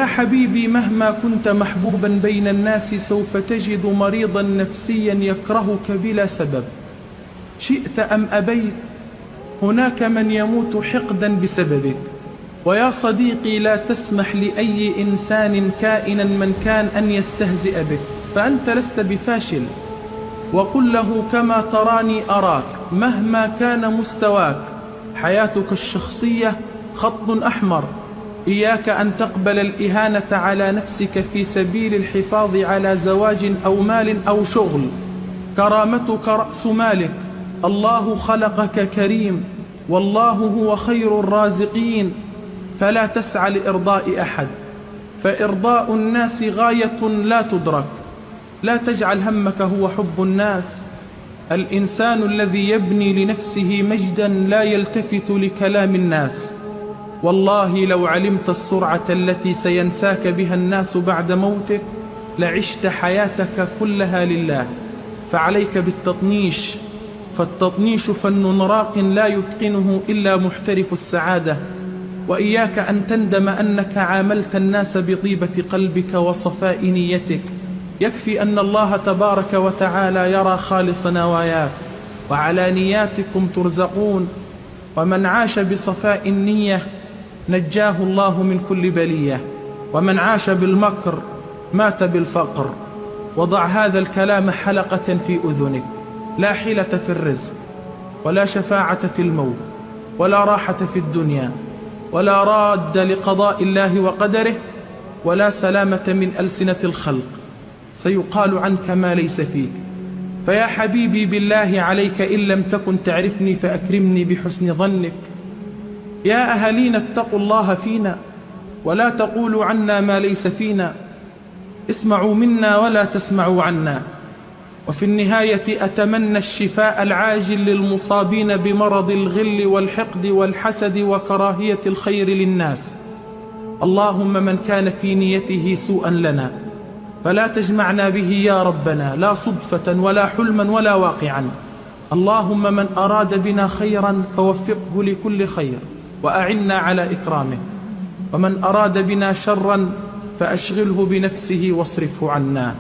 يا حبيبي مهما كنت محبوبا بين الناس سوف تجد مريضا نفسيا يكرهك بلا سبب، شئت أم أبيت هناك من يموت حقدا بسببك. ويا صديقي لا تسمح لأي إنسان كائنا من كان أن يستهزئ بك، فأنت لست بفاشل. وقل له كما تراني أراك مهما كان مستواك، حياتك الشخصية خط أحمر، إياك أن تقبل الإهانة على نفسك في سبيل الحفاظ على زواج أو مال أو شغل. كرامتك رأس مالك، الله خلقك كريم والله هو خير الرازقين، فلا تسعى لإرضاء أحد، فإرضاء الناس غاية لا تدرك. لا تجعل همك هو حب الناس. الإنسان الذي يبني لنفسه مجدا لا يلتفت لكلام الناس. والله لو علمت السرعة التي سينساك بها الناس بعد موتك لعشت حياتك كلها لله. فعليك بالتطنيش، فالتطنيش فن راق لا يتقنه إلا محترف السعادة. وإياك أن تندم أنك عاملت الناس بطيبة قلبك وصفاء نيتك. يكفي أن الله تبارك وتعالى يرى خالص نواياك، وعلى نياتكم ترزقون. ومن عاش بصفاء النية نجاه الله من كل بلية، ومن عاش بالمكر مات بالفقر. وضع هذا الكلام حلقة في أذنك. لا حيلة في الرزق، ولا شفاعة في الموت، ولا راحة في الدنيا، ولا راد لقضاء الله وقدره، ولا سلامة من ألسنة الخلق. سيقال عنك ما ليس فيك. فيا حبيبي بالله عليك إن لم تكن تعرفني فأكرمني بحسن ظنك. يا أهلينا اتقوا الله فينا ولا تقولوا عنا ما ليس فينا. اسمعوا منا ولا تسمعوا عنا. وفي النهاية أتمنى الشفاء العاجل للمصابين بمرض الغل والحقد والحسد وكراهية الخير للناس. اللهم من كان في نيته سوءا لنا فلا تجمعنا به يا ربنا، لا صدفة ولا حلما ولا واقعا. اللهم من أراد بنا خيرا فوفقه لكل خير وأعنا على إكرامه، ومن أراد بنا شرا فأشغله بنفسه واصرفه عنا.